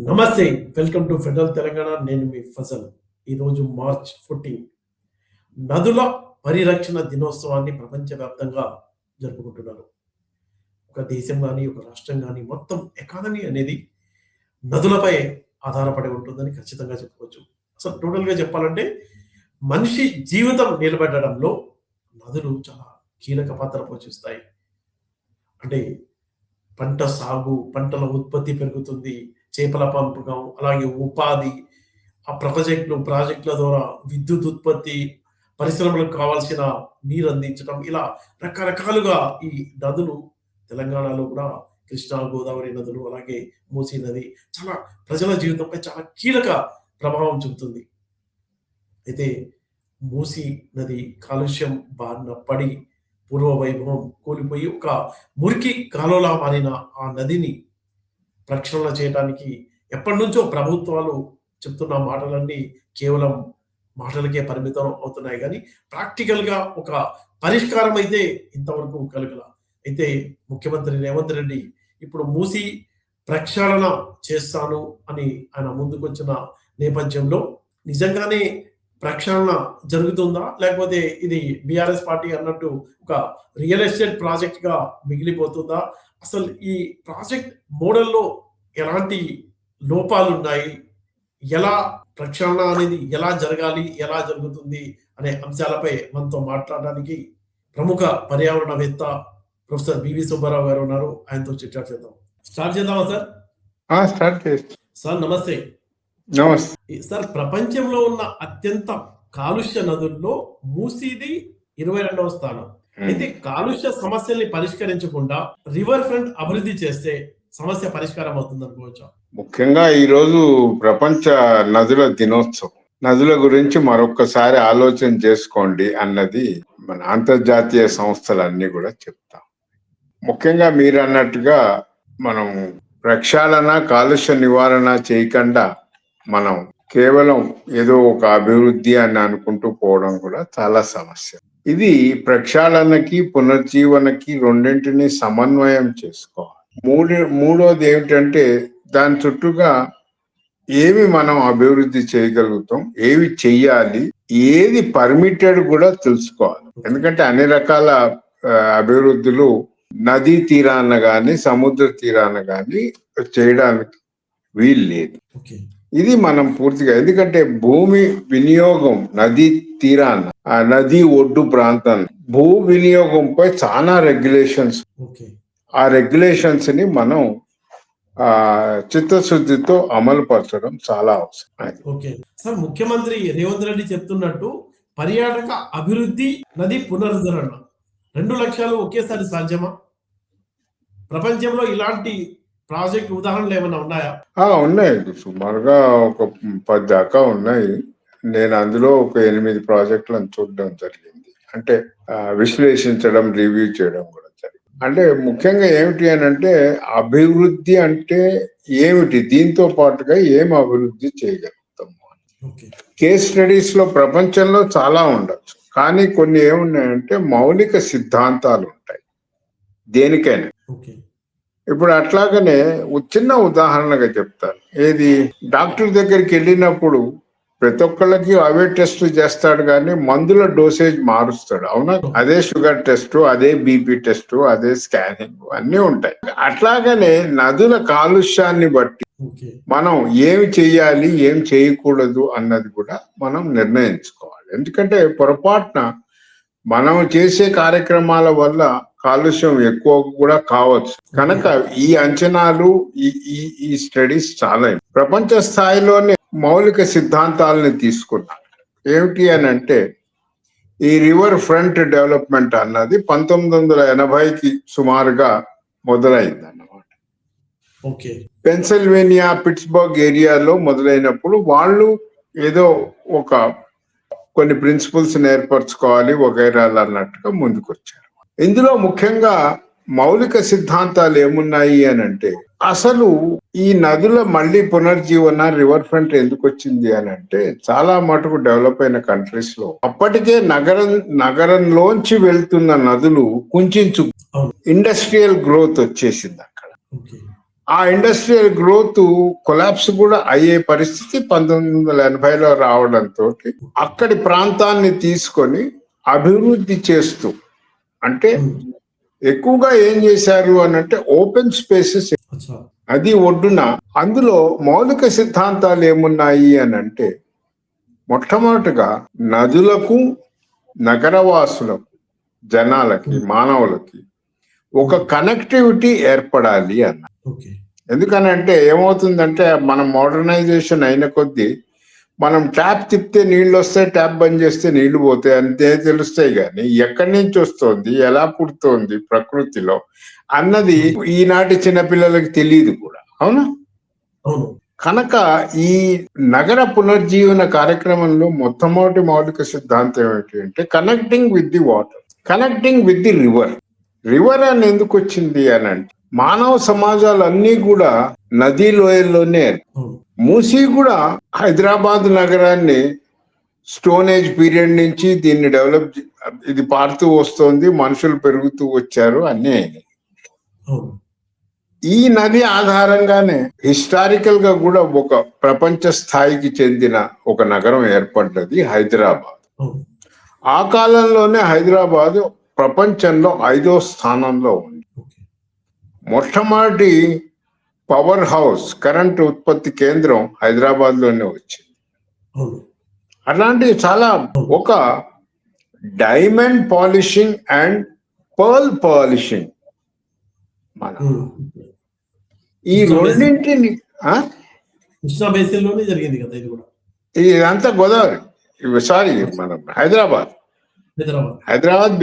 నమస్తే. Welcome to federal Telangana. నేను మీ ఫజల్. ఈరోజు మార్చ్ 14 నదుల పరిరక్షణ దినోత్సవాన్ని ప్రపంచవ్యాప్తంగా జరుపుకుంటున్నారు. ఒక దేశం గాని, ఒక రాష్ట్రం గాని మొత్తం ఎకానమీ అనేది నదులపై ఆధారపడి ఉంటుందని ఖచ్చితంగా చెప్పుకోవచ్చు. అసలు టోటల్‌గా చెప్పాలంటే మనిషి జీవితం నిలబెట్టడంలో నదులు చాలా కీలక పాత్ర పోషిస్తాయి. అంటే పంట సాగు, పంటల ఉత్పత్తి పెరుగుతుంది. చేపల పెంపకం, అలాగే ఉపాధి, ఆ ప్రాజెక్టుల ద్వారా విద్యుత్ ఉత్పత్తి, పరిశ్రమలకు కావాల్సిన నీరు అందించడం, ఇలా రకరకాలుగా ఈ నదులు తెలంగాణలో కూడా కృష్ణా, గోదావరి నదులు, అలాగే మూసీ నది చాలా ప్రజల జీవితంపై చాలా కీలక ప్రభావం చూపుతుంది. అయితే మూసీ నది కాలుష్యం బారిన పడి పూర్వ వైభవం కోల్పోయి ఒక మురికి కాలువలా మారిన ఆ నదిని ప్రక్షాళన చేయడానికి ఎప్పటినుంచో ప్రభుత్వాలు చెప్తున్న మాటలన్నీ కేవలం మాటలకే పరిమితం అవుతున్నాయి కానీ ప్రాక్టికల్‌గా ఒక పరిష్కారం అయితే ఇంతవరకు కలగల. అయితే ముఖ్యమంత్రి రేవంత్ రెడ్డి ఇప్పుడు మూసీ ప్రక్షాళన చేస్తాను అని ఆయన ముందుకొచ్చిన నేపథ్యంలో నిజంగానే ప్రక్షాళన జరుగుతుందా? లేకపోతే ఇది బీఆర్ఎస్ పార్టీ అన్నట్టు ఒక రియల్ ఎస్టేట్ ప్రాజెక్ట్‌గా మిగిలిపోతుందా? అసలు ఈ ప్రాజెక్ట్ మోడల్‌లో ఎలాంటి లోపాలున్నాయి? ఎలా ప్రక్షాళన అనేది ఎలా జరగాలి? ఎలా జరుగుతుంది? అనే అంశాలపై మనతో మాట్లాడడానికి ప్రముఖ పర్యావరణవేత్త ప్రొఫెసర్ బివి సుబ్బారావు గారు ఉన్నారు. ఆయనతో చర్చ చేద్దాం. స్టార్ట్ చేద్దామా సార్? స్టార్ట్ చేయండి. సార్ నమస్తే. నమస్తే సార్, ప్రపంచంలో ఉన్న అత్యంత కాలుష్య నదుల్లో మూసీది 22వ స్థానం. అయితే కాలుష్య సమస్యల్ని పరిష్కరించకుండా రివర్ ఫ్రంట్ అభివృద్ధి చేస్తే సమస్య పరిష్కారం అవుతుంది అనుకోవచ్చా? ముఖ్యంగా ఈరోజు ప్రపంచ నదుల దినోత్సవం. నదుల గురించి మరొకసారి ఆలోచన చేసుకోండి అన్నది మన అంతర్జాతీయ సంస్థలన్నీ కూడా చెప్తాం. ముఖ్యంగా మీరు అన్నట్టుగా మనం ప్రక్షాళన, కాలుష్య నివారణ చేయకుండా మనం కేవలం ఏదో ఒక అభివృద్ధి అని అనుకుంటూ పోవడం కూడా చాలా సమస్య. ఇది ప్రక్షాళనకి, పునర్జీవనకి రెండింటిని సమన్వయం చేసుకోవాలి. మూడోది ఏమిటంటే దాని చుట్టూగా ఏమి మనం అభివృద్ధి చేయగలుగుతాం, ఏవి చెయ్యాలి, ఏది పర్మిటెడ్ కూడా తెలుసుకోవాలి. ఎందుకంటే అన్ని రకాల అభివృద్ధులు నదీ తీరాన గాని, సముద్ర తీరాన గాని చేయడానికి వీలు లేదు. ఇది మనం పూర్తిగా, ఎందుకంటే భూమి వినియోగం నదీ తీరాన, ఆ నదీ ఒడ్డు ప్రాంతం భూ వినియోగంపై చాలా రెగ్యులేషన్స్. ఆ రెగ్యులేషన్స్ ని మనం చిత్తశుద్ధితో అమలు పరచడం చాలా అవసరం. ఓకే సార్, ముఖ్యమంత్రి రేవంత్ రెడ్డి చెప్తున్నట్టు పర్యాటక అభివృద్ధి, నది పునరుద్ధరణ 2 లక్ష్యాలు ఒకేసారి సాధ్యమా? ప్రపంచంలో ఇలాంటి ప్రాజెక్ట్ ఉదాహరణలు ఏమైనా ఉన్నాయా? ఉన్నాయి, సుమారుగా ఒక 10 దాకా ఉన్నాయి. నేను అందులో ఒక 8 ప్రాజెక్టులను చూడడం జరిగింది. అంటే విశ్లేషించడం, రివ్యూ చేయడం కూడా జరిగింది. అంటే ముఖ్యంగా ఏమిటి అని అంటే అభివృద్ధి అంటే ఏమిటి, దీంతో పాటుగా ఏం అభివృద్ధి చేయగలుగుతాము. కేస్ స్టడీస్ లో ప్రపంచంలో చాలా ఉండొచ్చు, కానీ కొన్ని ఏమున్నాయంటే మౌలిక సిద్ధాంతాలు ఉంటాయి దేనికైనా. ఇప్పుడు అట్లాగనే చిన్న ఉదాహరణగా చెప్తాను. ఏది, డాక్టర్ దగ్గరికి వెళ్ళినప్పుడు ప్రతి ఒక్కళ్ళకి అవే టెస్ట్ చేస్తాడు కానీ మందుల డోసేజ్ మారుస్తాడు, అవునా? అదే షుగర్ టెస్ట్, అదే బీపీ టెస్ట్, అదే స్కానింగ్ అన్నీ ఉంటాయి. అట్లాగనే నదుల కాలుష్యాన్ని బట్టి మనం ఏమి చెయ్యాలి, ఏం చేయకూడదు అన్నది కూడా మనం నిర్ణయించుకోవాలి. ఎందుకంటే పొరపాటున మనం చేసే కార్యక్రమాల వల్ల కాలుష్యం ఎక్కువ కూడా కావచ్చు. కనుక ఈ అంచనాలు, ఈ స్టడీస్ చాలా ప్రపంచ స్థాయిలోనే మౌలిక సిద్ధాంతాలని తీసుకున్నాం. ఏమిటి అని అంటే ఈ రివర్ ఫ్రంట్ డెవలప్మెంట్ అన్నది 1980కి సుమారుగా మొదలైంది అన్నమాట. పెన్సిల్వేనియా, పిట్స్బర్గ్ ఏరియాలో మొదలైనప్పుడు వాళ్ళు ఏదో ఒక కొన్ని ప్రిన్సిపల్స్ ఏర్పరచుకోవాలి వగైరాలు అన్నట్టుగా ముందుకొచ్చారు. ఇందులో ముఖ్యంగా మౌలిక సిద్ధాంతాలు ఏమున్నాయి అని అంటే అసలు ఈ నదుల మళ్ళీ పునర్జీవన, రివర్ ఫ్రంట్ ఎందుకు వచ్చింది అని అంటే చాలా మటుకు డెవలప్ అయిన కంట్రీస్ లో అప్పటికే నగరంలోంచి వెళ్తున్న నదులు కుంచించు ఇండస్ట్రియల్ గ్రోత్ వచ్చేసింది అక్కడ. ఆ ఇండస్ట్రియల్ గ్రోత్ కొలాప్స్ కూడా అయ్యే పరిస్థితి 1980లో రావడంతో అక్కడి ప్రాంతాన్ని తీసుకొని అభివృద్ధి చేస్తూ, అంటే ఎక్కువగా ఏం చేశారు అని అంటే ఓపెన్ స్పేసెస్, అచ్చా. అది ఒడ్డున. అందులో మౌలిక సిద్ధాంతాలు ఏమున్నాయి అని అంటే, మొట్టమొదటిగా నదులకు, నగరవాసులకు, జనాలకి, మానవులకి ఒక కనెక్టివిటీ ఏర్పడాలి అన్న. ఓకే. ఎందుకనంటే ఏమవుతుందంటే, మనం మోడర్నైజేషన్ అయిన కొద్దీ మనం ట్యాప్ తిప్పితే నీళ్ళు వస్తాయి, ట్యాప్ బంద్ చేస్తే నీళ్లు పోతాయి అంతే తెలుస్తాయి. కానీ ఎక్కడి నుంచి వస్తుంది, ఎలా పుడుతోంది ప్రకృతిలో అన్నది ఈనాటి చిన్నపిల్లలకి తెలియదు కూడా. అవునా? అవును. కనుక ఈ నగర పునర్జీవన కార్యక్రమంలో మొట్టమొదటి మౌలిక సిద్ధాంతం ఏమిటి అంటే connecting with the water, connecting with the river. River అని ఎందుకు వచ్చింది అని అంటే, మానవ సమాజాలన్నీ కూడా నదీ లోయల్లోనే. అవును. మూసీ కూడా హైదరాబాద్ నగరాన్ని స్టోన్ ఏజ్ పీరియడ్ నుంచి దీన్ని డెవలప్, ఇది పారుతూ వస్తోంది, మనుషులు పెరుగుతూ వచ్చారు అన్నీ అయినాయి. అవును. ఈ నది ఆధారంగానే హిస్టారికల్ గా కూడా ఒక ప్రపంచ స్థాయికి చెందిన ఒక నగరం ఏర్పడ్డది హైదరాబాద్. అవును. ఆ కాలంలోనే హైదరాబాద్ ప్రపంచంలో 5వ స్థానంలో ఉంది. ఓకే. మొట్టమొదటి పవర్ హౌస్, కరెంట్ ఉత్పత్తి కేంద్రం హైదరాబాద్ లోనే వచ్చింది. అవును. అలాంటివి చాలా. ఒక diamond polishing and pearl polishing, మన ఈ రెండింటిని కృష్ణా బేసిన్ లోనే జరిగింది కదా ఇది కూడా. ఇదంతా గోదావరి, సారీ మనం హైదరాబాద్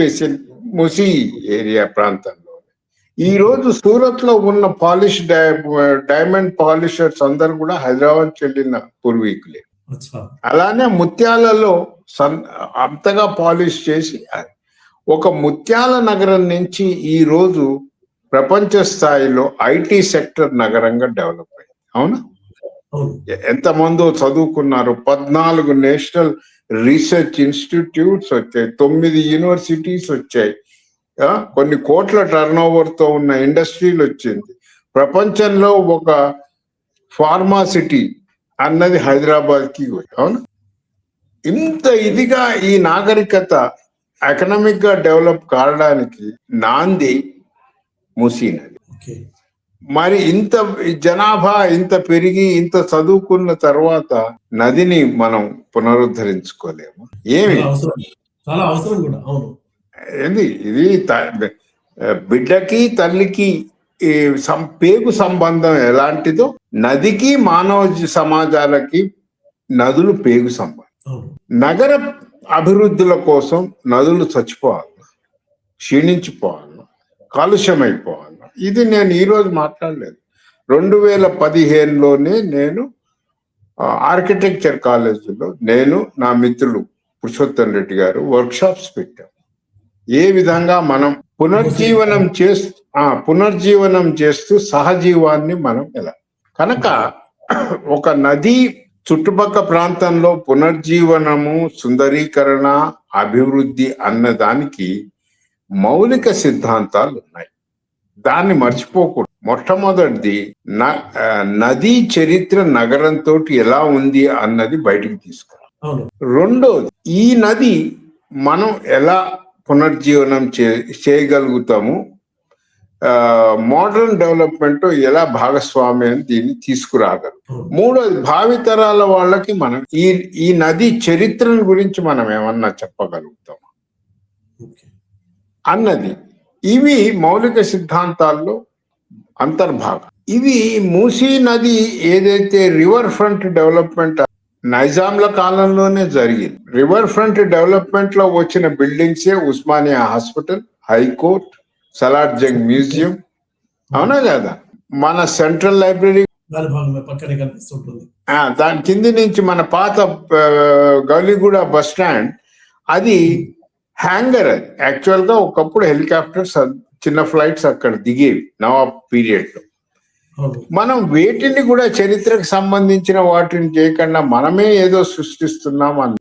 బేసిన్, మూసీ ఏరియా ప్రాంతంలో. ఈ రోజు సూరత్ లో ఉన్న పాలిష్ డైమండ్ పాలిషర్స్ అందరు కూడా హైదరాబాద్ చెల్లిన పూర్వీకులే. అలానే ముత్యాలలో అంతగా పాలిష్ చేసి ఒక ముత్యాల నగరం నుంచి ఈ రోజు ప్రపంచ స్థాయిలో ఐటీ సెక్టర్ నగరంగా డెవలప్ అయింది. అవునా? ఎంతమందో చదువుకున్నారు, 14 నేషనల్ రీసెర్చ్ ఇన్స్టిట్యూట్స్ వచ్చాయి, 9 యూనివర్సిటీస్ వచ్చాయి, కొన్ని కోట్ల టర్న్ ఓవర్ తో ఉన్న ఇండస్ట్రీలు వచ్చింది. ప్రపంచంలో ఒక ఫార్మాసిటీ అన్నది హైదరాబాద్ కి. అవును, ఇంత ఇదిగా ఈ నాగరికత ఎకనామిక్ గా డెవలప్ కావడానికి నాంది మూసీ నది. మరి ఇంత జనాభా ఇంత పెరిగి ఇంత చదువుకున్న తర్వాత నదిని మనం పునరుద్ధరించుకోలేము. ఏమి చాలా అవసరం కూడా. అవును. ఏంది ఇది, బిడ్డకి తల్లికి పేగు సంబంధం ఎలాంటిదో నదికి మానవ సమాజాలకి నదులు పేగు సంబంధం. నగర అభివృద్ధుల కోసం నదులు చచ్చిపోవాలి, క్షీణించిపోవాలి, కాలుష్యమైపోవాలి. ఇది నేను ఈరోజు మాట్లాడలేదు. 2015లోనే నేను ఆర్కిటెక్చర్ కాలేజీలో నేను నా మిత్రులు పురుషోత్తం రెడ్డి గారు వర్క్షాప్స్ పెట్టాం. ఏ విధంగా మనం పునర్జీవనం చేస్తూ సహజీవాన్ని మనం ఎలా. కనుక ఒక నది చుట్టుపక్కల ప్రాంతంలో పునర్జీవనము, సుందరీకరణ, అభివృద్ధి అన్నదానికి మౌలిక సిద్ధాంతాలు ఉన్నాయి. దాన్ని మర్చిపోకూడదు. మొట్టమొదటిది నదీ చరిత్ర నగరంతో ఎలా ఉంది అన్నది బయటికి తీసుకురావాలి. రెండోది, ఈ నది మనం ఎలా పునర్జీవనం చేయగలుగుతాము, మోడర్న్ డెవలప్మెంట్ ఎలా భాగస్వామ్యం దీన్ని తీసుకురాగలం. మూడోది, భావితరాల వాళ్ళకి మనం ఈ నది చరిత్రను గురించి మనం ఏమన్నా చెప్పగలుగుతాం అన్నది. ఇవి మౌలిక సిద్ధాంతాల్లో అంతర్భాగం. ఇవి మూసీ నది ఏదైతే రివర్ ఫ్రంట్ డెవలప్మెంట్ నైజాంల కాలంలోనే జరిగింది. రివర్ ఫ్రంట్ డెవలప్మెంట్ లో వచ్చిన బిల్డింగ్సే Osmania hospital, high court, Salar Jung museum. అవునా కదా? మన సెంట్రల్ లైబ్రరీ దాని కింది నుంచి మన పాత గౌలిగూడ బస్ స్టాండ్, అది హ్యాంగర్. అది యాక్చువల్ గా ఒకప్పుడు హెలికాప్టర్స్, చిన్న ఫ్లైట్స్ అక్కడ దిగేవి నవాబ్ పీరియడ్ లో. మనం వేటిని కూడా చరిత్రకు సంబంధించిన వాటిని చేయకుండా మనమే ఏదో సృష్టిస్తున్నాం అని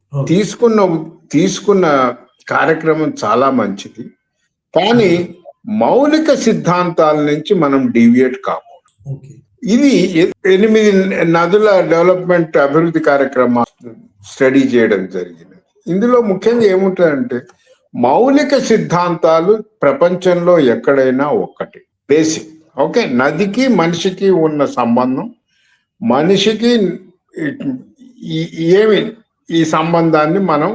తీసుకున్న కార్యక్రమం చాలా మంచిది. కానీ మౌలిక సిద్ధాంతాల నుంచి మనం డీవియేట్ కాకూడదు. ఓకే. ఇది 8 నదుల డెవలప్మెంట్ అభివృద్ధి కార్యక్రమం స్టడీ చేయడం జరిగింది. ఇందులో ముఖ్యంగా ఏముంటుందంటే మౌలిక సిద్ధాంతాలు ప్రపంచంలో ఎక్కడైనా ఒక్కటి బేసిక్. ఓకే, నదికి మనిషికి ఉన్న సంబంధం, మనిషికి ఏమి ఈ సంబంధాన్ని మనం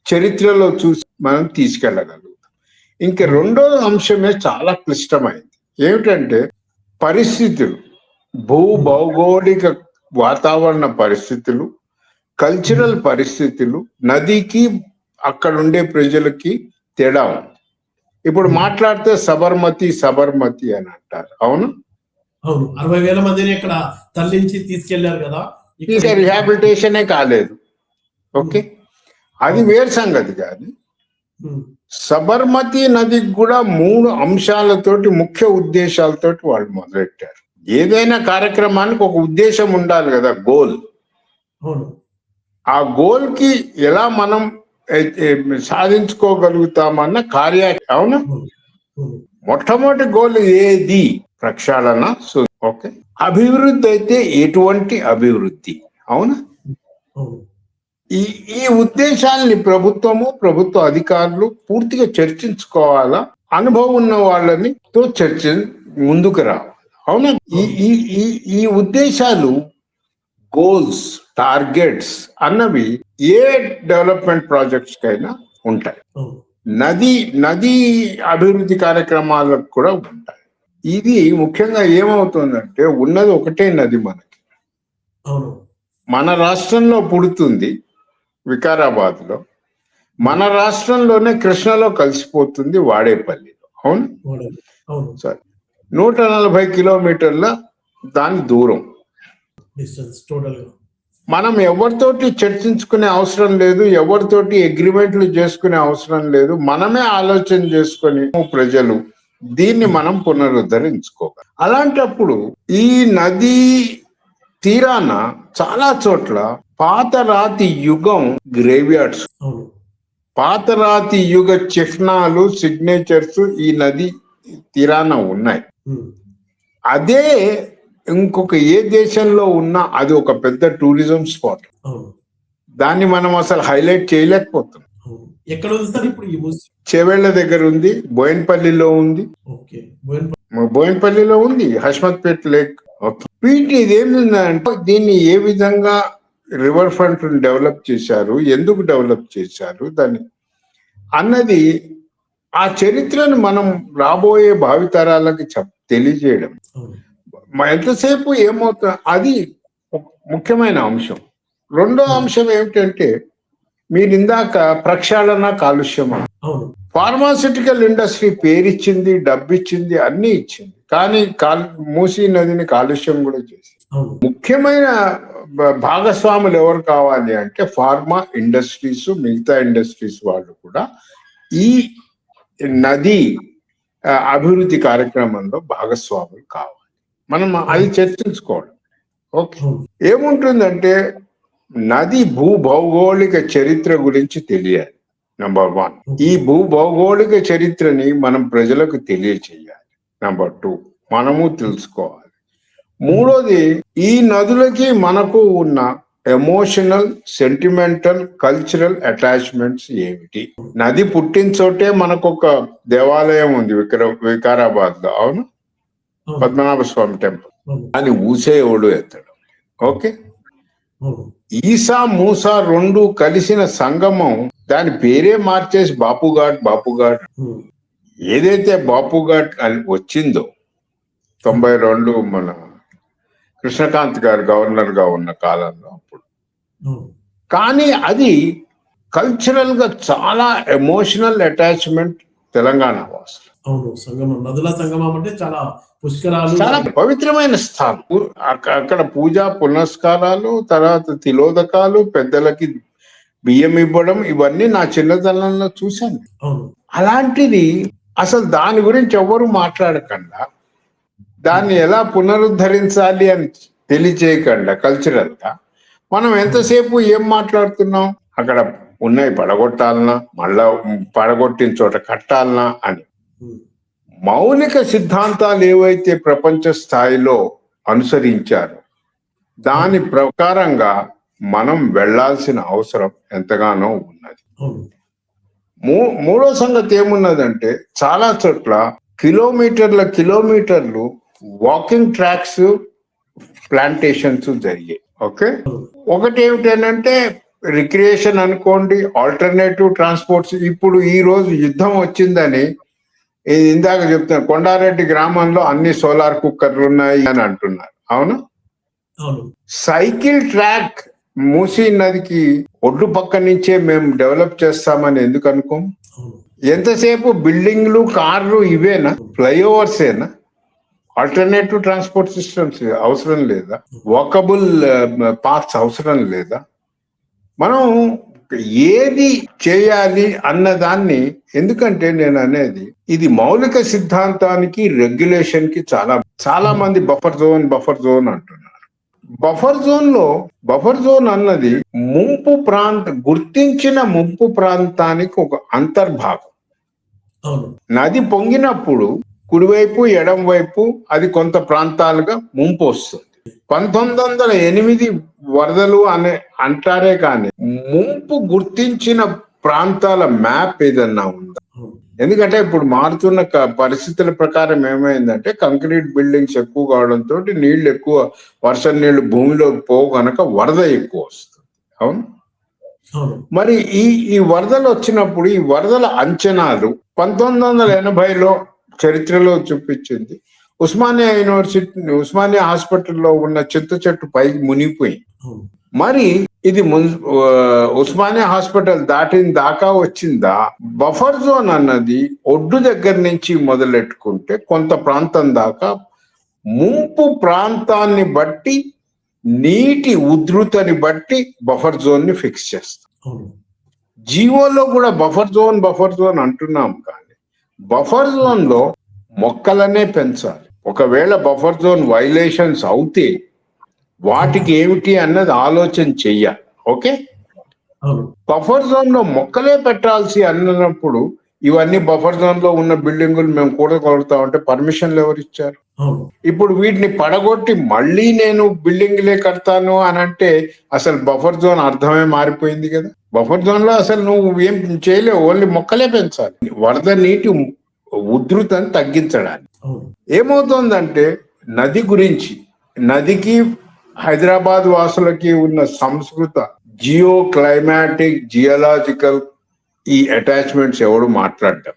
చరిత్రలో చూసి మనం తీసుకెళ్ళగలుగుతాం. ఇంక రెండో అంశమే చాలా క్లిష్టమైంది. ఏమిటంటే పరిస్థితులు, భౌగోళిక వాతావరణ పరిస్థితులు, కల్చరల్ పరిస్థితులు, నదికి అక్కడ ఉండే ప్రజలకి తేడా ఉంది. ఇప్పుడు మాట్లాడితే సబర్మతి అని అంటారు. అవును, అవును. 60,000 మందిని ఇక్కడ తరలించి తీసుకెళ్లారు కదా. రిహాబిలిటేషనే కాలేదు. ఓకే, అది వేరు సంగతి. కానీ సబర్మతి నదికి కూడా 3 అంశాలతోటి, ముఖ్య ఉద్దేశాలతోటి వాళ్ళు మొదలెట్టారు. ఏదైనా కార్యక్రమానికి ఒక ఉద్దేశం ఉండాలి కదా, గోల్. ఆ గోల్ కి ఎలా మనం సాధించుకోగలుగుతామన్న అవును, మొట్టమొదటి గోల్ ఏది? ప్రక్షాళన. ఓకే, అభివృద్ధి అయితే ఎటువంటి అభివృద్ధి? అవునా, ఈ ఉద్దేశాలని ప్రభుత్వ అధికారులు పూర్తిగా చర్చించుకోవాలా, అనుభవం ఉన్న వాళ్ళని తో ముందుకు రావాలి. అవునా, ఈ ఉద్దేశాలు, గోల్స్, టార్గెట్స్ అన్నవి ఏ డెవలప్మెంట్ ప్రాజెక్ట్స్ కైనా ఉంటాయి. నది అభివృద్ధి కార్యక్రమాలకు కూడా ఉంటాయి. ఇది ముఖ్యంగా ఏమవుతుందంటే ఉన్నది ఒకటే నది మనకి. మన రాష్ట్రంలో పుడుతుంది వికారాబాద్ లో, మన రాష్ట్రంలోనే కృష్ణలో కలిసిపోతుంది వాడేపల్లిలో. అవును, సరే, 140 కిలోమీటర్ల దాని దూరం. మనం ఎవరితోటి చర్చించుకునే అవసరం లేదు, ఎవరితోటి అగ్రిమెంట్లు చేసుకునే అవసరం లేదు. మనమే ఆలోచన చేసుకొని ప్రజలు దీన్ని మనం పునరుద్ధరించుకోవాలి. అలాంటప్పుడు ఈ నదీ తీరాన చాలా చోట్ల పాతరాతి యుగం గ్రేవ్యార్డ్స్, పాతరాతి యుగ చిహ్నాలు, సిగ్నేచర్స్ ఈ నది తీరాన ఉన్నాయి. అదే ఇంకొక ఏ దేశంలో ఉన్నా అది ఒక పెద్ద టూరిజం స్పాట్. దాన్ని మనం అసలు హైలైట్ చేయలేకపోతున్నాం. ఎక్కడ ఉంది సార్ ఇప్పుడు? చేవేళ్ల దగ్గర ఉంది, బోయిన్పల్లిలో ఉంది, బోయిన్పల్లిలో ఉంది, హస్మత్పేట్ లేక్. వీటి ఇదేమిందంటే దీన్ని ఏ విధంగా రివర్ ఫ్రంట్ డెవలప్ చేశారు, ఎందుకు డెవలప్ చేశారు దాన్ని అన్నది, ఆ చరిత్రను మనం రాబోయే భావితరాలకి తెలియజేయడం. ఎంతసేపు ఏమవుతుంది, అది ముఖ్యమైన అంశం. రెండో అంశం ఏమిటంటే మీరు ఇందాక ప్రక్షాళన, కాలుష్యం. ఫార్మాస్యూటికల్ ఇండస్ట్రీ పేరిచ్చింది, డబ్బిచ్చింది, అన్ని ఇచ్చింది, కానీ మూసీ నదిని కాలుష్యం కూడా చేసింది. ముఖ్యమైన భాగస్వాములు ఎవరు కావాలి అంటే ఫార్మా ఇండస్ట్రీస్, మిగతా ఇండస్ట్రీస్ వాళ్ళు కూడా ఈ నది అభివృద్ధి కార్యక్రమంలో భాగస్వాములు కావాలి. మనం అది చర్చించుకోవడం. ఓకే, ఏముంటుందంటే నది భూభౌగోళిక చరిత్ర గురించి తెలియాలి. నంబర్ 1, ఈ భూభౌగోళిక చరిత్రని మనం ప్రజలకు తెలియచేయాలి. నంబర్ 2, మనము తెలుసుకోవాలి. మూడోది, ఈ నదులకి మనకు ఉన్న ఎమోషనల్, సెంటిమెంటల్, కల్చరల్ అటాచ్మెంట్స్ ఏమిటి? నది పుట్టిన చోటే మనకు ఒక దేవాలయం ఉంది వికారాబాద్ లో. అవును, పద్మనాభ స్వామి టెంపుల్. అని ఊసేవాడు ఎత్తడం. ఓకే, ఈసా మూసా 2 కలిసిన సంగమం, దాని పేరే మార్చేసి బాపుఘాట్. ఏదైతే బాపుఘాట్ అని వచ్చిందో 92 మన కృష్ణకాంత్ గారు గవర్నర్ గా ఉన్న కాలంలో అప్పుడు. కానీ అది కల్చరల్ గా చాలా ఎమోషనల్ అటాచ్మెంట్ తెలంగాణ వాసులు. నదుల సంగమం అంటే చాలా పుష్కరాలు, చాలా పవిత్రమైన స్థానం. అక్కడ పూజా పునస్కారాలు, తర్వాత తిలోదకాలు, పెద్దలకి బియ్యం ఇవ్వడం, ఇవన్నీ నా చిన్నతనంలో చూశాను. అలాంటిది అసలు దాని గురించి ఎవరు మాట్లాడకుండా, దాన్ని ఎలా పునరుద్ధరించాలి అని తెలియచేయకుండా కల్చరల్ గా మనం ఎంతసేపు ఏం మాట్లాడుతున్నాం, అక్కడ ఉన్నాయి పడగొట్టాలనా, మళ్ళా పడగొట్టిన చోట కట్టాలనా అని. మౌలిక సిద్ధాంతాలు ఏవైతే ప్రపంచ స్థాయిలో అనుసరించారు. దాని ప్రకారంగా మనం వెళ్ళాల్సిన అవసరం ఎంతగానో ఉన్నది. అవును. మూడో సంగతి ఏమున్నదంటే చాలా చోట్ల కిలోమీటర్లు వాకింగ్ ట్రాక్స్, ప్లాంటేషన్స్ జరిగాయి. ఓకే, ఒకటి ఏమిటంటే రిక్రియేషన్ అనుకోండి, ఆల్టర్నేటివ్ ట్రాన్స్పోర్ట్స్. ఇప్పుడు ఈ రోజు యుద్ధం వచ్చిందని ఇందాక చెప్తున్నా, కొండారెడ్డి గ్రామంలో అన్ని సోలార్ కుక్కర్లు ఉన్నాయి అని అంటున్నారు. అవును, అవును. సైకిల్ ట్రాక్ మూసీ నదికి ఒడ్డు పక్క నుంచే మేము డెవలప్ చేస్తామని ఎందుకు అనుకోం? అవును. ఎంతసేపు బిల్డింగ్లు, కార్లు ఇవేనా? ఫ్లైఓవర్స్ ఏనా? ఆల్టర్నేటివ్ ట్రాన్స్పోర్ట్ సిస్టమ్స్ అవసరం లేదా? వాకబుల్ పాత్స్ అవసరం లేదా? మనం ఏది చేయాలి అన్నదాన్ని, ఎందుకంటే నేను అనేది ఇది మౌలిక సిద్ధాంతానికి, రెగ్యులేషన్ కి చాలా మంది బఫర్ జోన్ అంటున్నారు. బఫర్ జోన్ అన్నది గుర్తించిన ముంపు ప్రాంతానికి ఒక అంతర్భాగం. అవును. నది పొంగినప్పుడు కుడివైపు, ఎడం వైపు అది కొంత ప్రాంతాలుగా ముంపు వస్తుంది. 1908 వరదలు అంటారే కానీ ముంపు గుర్తించిన ప్రాంతాల మ్యాప్ ఏదన్నా ఉందా? ఎందుకంటే ఇప్పుడు మారుతున్న పరిస్థితుల ప్రకారం ఏమైందంటే, కంక్రీట్ బిల్డింగ్స్ ఎక్కువ కావడంతో నీళ్లు ఎక్కువ, వర్షం నీళ్లు భూమిలోకి పోవు కనుక వరద ఎక్కువ వస్తుంది. అవును. మరి ఈ వరదలు వచ్చినప్పుడు ఈ వరదల అంచనాలు 1980లో చరిత్రలో చూపించింది. ఉస్మానియా హాస్పిటల్లో ఉన్న చింత చెట్టు పైకి మునిగిపోయింది. మరి ఇది ఉస్మానియా హాస్పిటల్ దాటిన దాకా వచ్చిందా? బఫర్ జోన్ అన్నది ఒడ్డు దగ్గర నుంచి మొదలెట్టుకుంటే కొంత ప్రాంతం దాకా ముంపు ప్రాంతాన్ని బట్టి, నీటి ఉధృతిని బట్టి బఫర్ జోన్ ని ఫిక్స్ చేస్తాం. జీవోలో కూడా బఫర్ జోన్ అంటున్నాం, కానీ బఫర్ జోన్ లో మొక్కలనే పెంచాలి. ఒకవేళ బఫర్ జోన్ వైలేషన్స్ అవుతే వాటికి ఏమిటి అన్నది ఆలోచన చెయ్యాలి. ఓకే, బఫర్ జోన్ లో మొక్కలే పెట్టాల్సి అన్నప్పుడు ఇవన్నీ బఫర్ జోన్ లో ఉన్న బిల్డింగులు మేము కూడగొడతామంటే పర్మిషన్లు ఎవరు ఇచ్చారు? ఇప్పుడు వీటిని పడగొట్టి మళ్ళీ నేను బిల్డింగ్లే కడతాను అని అంటే అసలు బఫర్ జోన్ అర్థమే మారిపోయింది కదా. బఫర్ జోన్ లో అసలు నువ్వు ఏం చేయలేవు, ఓన్లీ మొక్కలే పెంచాలి. వరద నీటి ఉధృతిని తగ్గించడానికి ఏమవుతుందంటే, నదికి హైదరాబాద్ వాసులకి ఉన్న సంస్కృత జియోలాజికల్ ఈ అటాచ్మెంట్స్ ఎవడు మాట్లాడటం.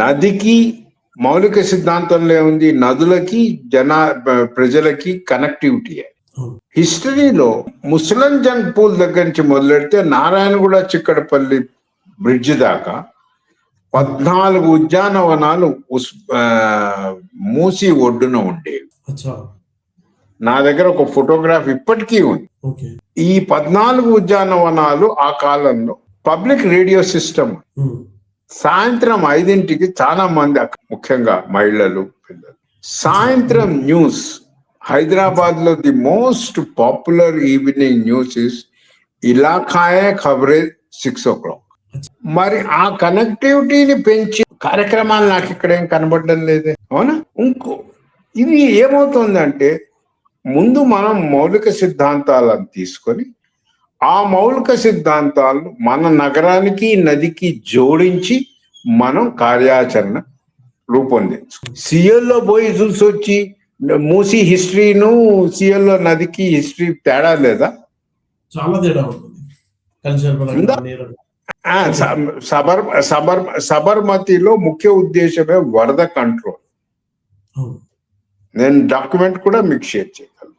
నదికి మౌలిక సిద్ధాంతంలో ఏముంది? నదులకి ప్రజలకి కనెక్టివిటీ. హిస్టరీలో ముస్లంజంగ్ పూల్ దగ్గర నుంచి మొదలెడితే నారాయణగూడ చిక్కడపల్లి బ్రిడ్జ్ దాకా 14 ఉద్యానవనాలు మూసి ఒడ్డున ఉండేవి. నా దగ్గర ఒక ఫోటోగ్రాఫ్ ఇప్పటికీ ఉంది. ఈ 14 ఉద్యానవనాలు ఆ కాలంలో పబ్లిక్ రేడియో సిస్టమ్. సాయంత్రం 5ంటికి చాలా మంది, ముఖ్యంగా మహిళలు, పిల్లలు, సాయంత్రం న్యూస్, హైదరాబాద్ లో the most popular evening news is ఇలాఖాయే ఖబరే 6 o'clock. మరి ఆ కనెక్టివిటీని పెంచి కార్యక్రమాలు నాకు ఇక్కడ ఏం కనబడడం లేదే. అవునా? ఇది ఏమవుతుందంటే, ముందు మనం మౌలిక సిద్ధాంతాలను తీసుకొని ఆ మౌలిక సిద్ధాంతాలను మన నగరానికి, నదికి జోడించి మనం కార్యాచరణ రూపొందించు. సిఎల్లో పోయి చూసొచ్చి మూసి హిస్టరీను సిఎల్లో నదికి హిస్టరీ తేడా లేదా? చాలా తేడా ఉంటుంది. సబర్మతిలో ముఖ్య ఉద్దేశమే వరద కంట్రోల్. నేను డాక్యుమెంట్ కూడా మీకు షేర్ చేయగలను.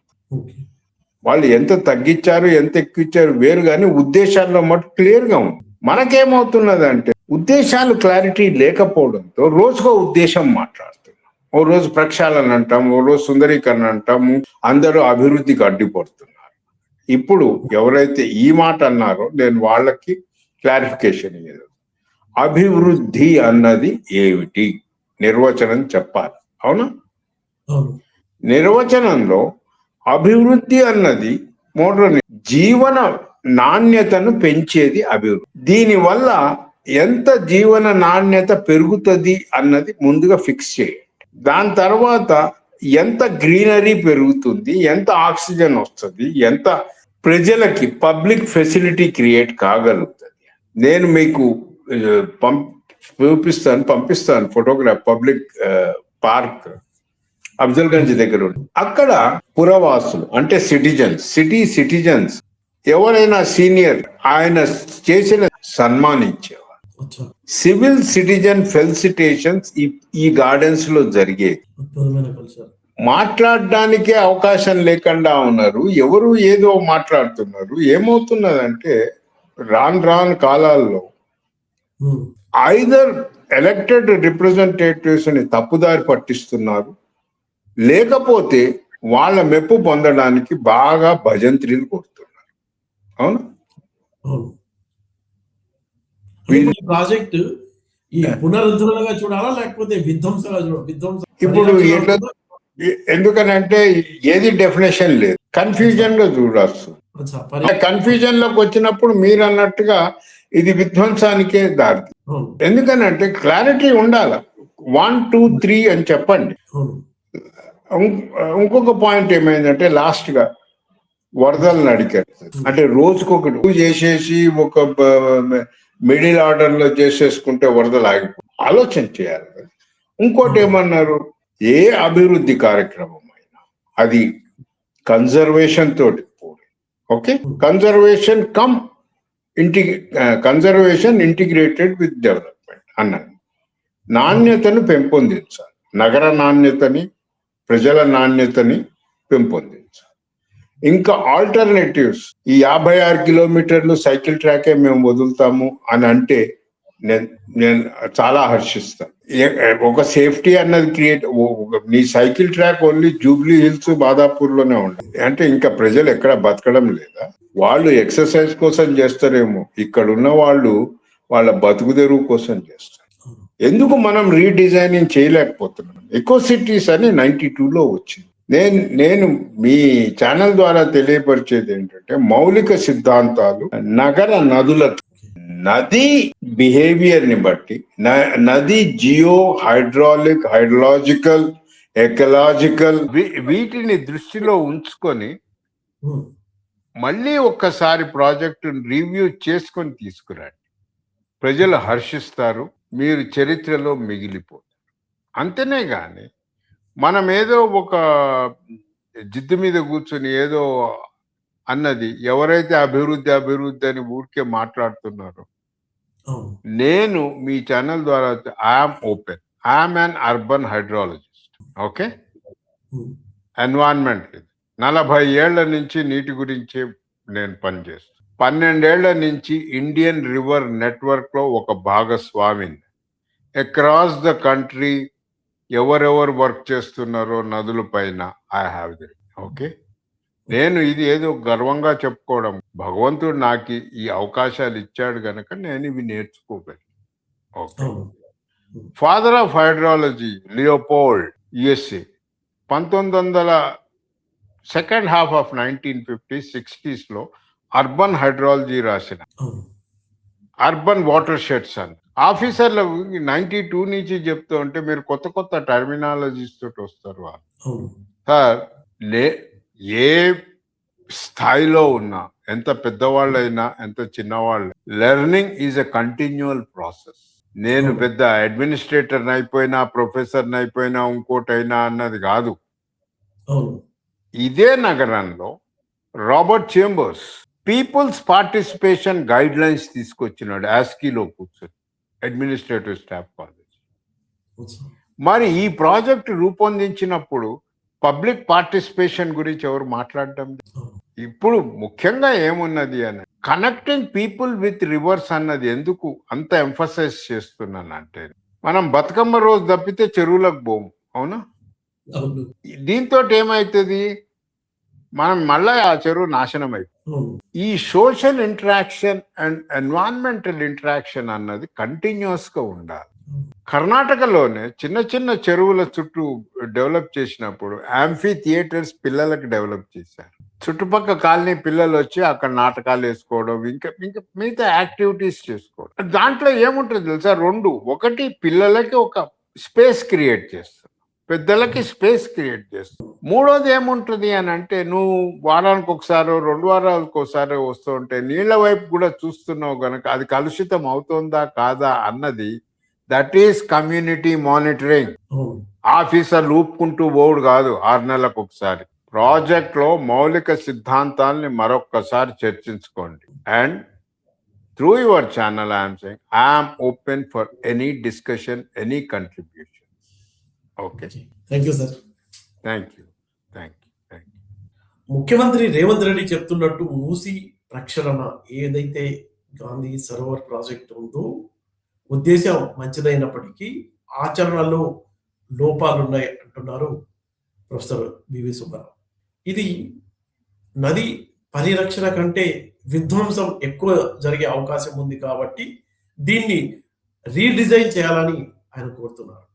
వాళ్ళు ఎంత తగ్గించారు, ఎంత ఎక్కిచ్చారు వేరు, కానీ ఉద్దేశాల్లో మటు క్లియర్ గా ఉంది. మనకేమవుతున్నదంటే ఉద్దేశాలు క్లారిటీ లేకపోవడంతో రోజుకో ఉద్దేశం మాట్లాడుతున్నాం. ఓ రోజు ప్రక్షాళన అంటాం, ఓ రోజు సుందరీకరణ అంటాము, అందరూ అభివృద్ధికి అడ్డుపడుతున్నారు. ఇప్పుడు ఎవరైతే ఈ మాట అన్నారో నేను వాళ్ళకి క్లారిఫికేషన్ ఇవ్వదు. అభివృద్ధి అన్నది ఏమిటి? నిర్వచనం చెప్పాలి. అవునా? నిర్వచనంలో అభివృద్ధి అన్నది జీవన నాణ్యతను పెంచేది అభివృద్ధి. దీనివల్ల ఎంత జీవన నాణ్యత పెరుగుతుంది అన్నది ముందుగా ఫిక్స్ చేయండి. దాని తర్వాత ఎంత గ్రీనరీ పెరుగుతుంది, ఎంత ఆక్సిజన్ వస్తుంది, ఎంత ప్రజలకి పబ్లిక్ ఫెసిలిటీ క్రియేట్ కాగలుగుతుంది. నేను మీకు పంపిస్తాను ఫోటోగ్రాఫ్. పబ్లిక్ పార్క్ అఫ్జల్గంజ్ దగ్గర ఉంది. అక్కడ పురవాసులు అంటే సిటిజన్స్ ఎవరైనా సీనియర్ ఆయన చేసిన సన్మానించేవారు. సివిల్ సిటిజన్ ఫెలిసిటేషన్స్ ఈ గార్డెన్స్ లో జరిగేది. మాట్లాడడానికే అవకాశం లేకుండా ఉన్నారు. ఎవరు ఏదో మాట్లాడుతున్నారు. ఏమవుతున్నదంటే రాను కాలాల్లో ఐదర్ ఎలక్టెడ్ రిప్రజెంటేటివ్స్ ని తప్పుదారి పట్టిస్తున్నారు, లేకపోతే వాళ్ళ మెప్పు పొందడానికి బాగా భజంత్రీలు కొడుతున్నారు. అవును, ప్రాజెక్ట్ ఈ పునరుద్ధరణగా చూడాలా లేకపోతే విధ్వంసంగా ఇప్పుడు ఎందుకనంటే ఏది డెఫినేషన్ లేదు, కన్ఫ్యూజన్ గా చూడవచ్చు. కన్ఫ్యూజన్ లోకి వచ్చినప్పుడు మీరు అన్నట్టుగా ఇది విధ్వంసానికే దారి. ఎందుకనంటే క్లారిటీ ఉండాలి. 1, 2, 3 అని చెప్పండి. ఇంకొక పాయింట్ ఏమైందంటే లాస్ట్ గా వరదలను అడిగారు. అంటే రోజుకొకటి చేసేసి ఒక మిడిల్ ఆర్డర్ లో చేసేసుకుంటే వరదలు ఆగిపోయి ఆలోచన చేయాలి. ఇంకోటి ఏమన్నారు, ఏ అభివృద్ధి కార్యక్రమం అయినా అది కన్జర్వేషన్ తోటి పోయి, okay, conservation integrated with development అన్నది. నాణ్యతను పెంపొందించాలి, నగర నాణ్యతని, ప్రజల నాణ్యతని పెంపొందించాలి. ఇంకా ఆల్టర్నేటివ్స్, ఈ 56 కిలోమీటర్లు సైకిల్ ట్రాకే మేము వదులుతాము అని అంటే నేను చాలా హర్షిస్తాను. ఒక సేఫ్టీ అన్నది నీ cycle track only Jubilee Hills Badapur లోనే ఉండాలి అంటే ఇంకా ప్రజలు ఎక్కడ బతకడం లేదా? వాళ్ళు ఎక్సర్సైజ్ కోసం చేస్తారేమో, ఇక్కడ ఉన్న వాళ్ళు వాళ్ళ బతుకు తెరువు కోసం చేస్తారు. ఎందుకు మనం రీడిజైనింగ్ చేయలేకపోతున్నాం? ఎకో సిటీస్ అని 92లో వచ్చింది. నేను మీ ఛానల్ ద్వారా తెలియపరిచేది ఏంటంటే మౌలిక సిద్ధాంతాలు నగర నది బిహేవియర్ ని బట్టి, నది జియో హైడ్రాలజికల్ ఎకలాజికల్ వీటిని దృష్టిలో ఉంచుకొని మళ్ళీ ఒక్కసారి ప్రాజెక్టు రివ్యూ చేసుకొని తీసుకురండి. ప్రజలు హర్షిస్తారు, మీరు చరిత్రలో మిగిలిపోతారు. అంతేనే గాని మనం ఏదో ఒక జిద్దు మీద కూర్చొని ఏదో అన్నది ఎవరైతే అభివృద్ధి అని ఊరికే మాట్లాడుతున్నారో, నేను మీ ఛానల్ ద్వారా I'm open. I'm an urban hydrologist, okay, environment. 40 ఏళ్ల నుంచి నీటి గురించి నేను పనిచేస్తాను. 12 ఏళ్ల నుంచి ఇండియన్ రివర్ నెట్వర్క్ లో ఒక భాగస్వామిని. అక్రాస్ ద కంట్రీ ఎవరెవరు వర్క్ చేస్తున్నారో నదుల పైన ఐ హ్యావ్ ది, ఓకే. నేను ఇది ఏదో గర్వంగా చెప్పుకోవడం, భగవంతుడు నాకు ఈ అవకాశాలు ఇచ్చాడు గనక నేను ఇవి నేర్చుకోగలను. Okay. Father of hydrology Leopold, USA, 1900 second half of 1950s, 60s లో అర్బన్ హైడ్రాలజీ రాసిన అర్బన్ వాటర్ షెడ్స్ అని ఆఫీసర్లు 92 నుంచి చెప్తూ ఉంటే మీరు కొత్త టర్మినాలజీస్ తోటి వస్తారు వాళ్ళు. సార్, ఏ స్థాయిలో ఉన్నా, ఎంత పెద్దవాళ్ళైనా ఎంత చిన్నవాళ్ళు, learning is a continual process. నేను పెద్ద అడ్మినిస్ట్రేటర్ అయిపోయినా, ప్రొఫెసర్ అయిపోయినా, ఇంకోటైనా అన్నది కాదు. ఇదే నగరంలో Robert Chambers people's participation guide లైన్స్ తీసుకొచ్చినాడు ఆస్కీలో కూర్చొని, అడ్మినిస్ట్రేటివ్ స్టాఫ్ కాలేజ్. మరి ఈ ప్రాజెక్ట్ రూపొందించినప్పుడు పబ్లిక్ పార్టిసిపేషన్ గురించి ఎవరు మాట్లాడటం? ఇప్పుడు ముఖ్యంగా ఏమున్నది అని, కనెక్టింగ్ పీపుల్ విత్ రివర్స్ అన్నది ఎందుకు అంత ఎంఫసైజ్ చేస్తున్నానంటే, మనం బతుకమ్మ రోజు తప్పితే చెరువులకు పోము, అవునా? దీంతో ఏమైతుంది, మనం మళ్ళా ఆ చెరువు నాశనం అయిపోతుంది. ఈ social interaction and environmental interaction అన్నది కంటిన్యూస్ గా ఉండాలి. కర్ణాటకలోనే చిన్న చెరువుల చుట్టూ డెవలప్ చేసినప్పుడు యాంఫీ థియేటర్స్ పిల్లలకు డెవలప్ చేశారు. చుట్టుపక్కల కాలనీ పిల్లలు వచ్చి అక్కడ నాటకాలు వేసుకోవడం, ఇంకా మిగతా యాక్టివిటీస్ చేసుకోవడం. దాంట్లో ఏముంటుంది తెలుసా, ఒకటి పిల్లలకి ఒక స్పేస్ క్రియేట్ చేస్తారు, పెద్దలకి స్పేస్ క్రియేట్ చేస్తుంది. మూడోది ఏముంటుంది అని అంటే, నువ్వు వారానికి ఒకసారి 2 వారాలకు ఒకసారి వస్తూ ఉంటే నీళ్ల వైపు కూడా చూస్తున్నావు గనక అది కలుషితం అవుతుందా కాదా అన్నది దట్ ఈస్ కమ్యూనిటీ మానిటరింగ్. అవును. ఆఫీసర్లు ఊపుకుంటూ పోవుడు కాదు 6 నెలలకు ఒకసారి. ప్రాజెక్ట్ లో మౌలిక సిద్ధాంతాలని మరొక్కసారి చర్చించుకోండి. And through your channel I'm saying I'm open for any discussion, any contribution. Okay, thank you sir. Thank you. ముఖ్యమంత్రి రేవంత్ రెడ్డి చెప్తున్నట్టు మూసి ప్రక్షాళన ఏదైతే గాంధీ సరోవర్ ప్రాజెక్ట్ ఉందో ఉద్దేశం మంచిదైనప్పటికీ ఆచరణలో లోపాలు ఉన్నాయి అంటున్నారు ప్రొఫెసర్ బివి సుబ్బారావు. ఇది నది పరిరక్షణ కంటే విధ్వంసం ఎక్కువ జరిగే అవకాశం ఉంది కాబట్టి దీన్ని రీడిజైన్ చేయాలని ఆయన కోరుతున్నారు.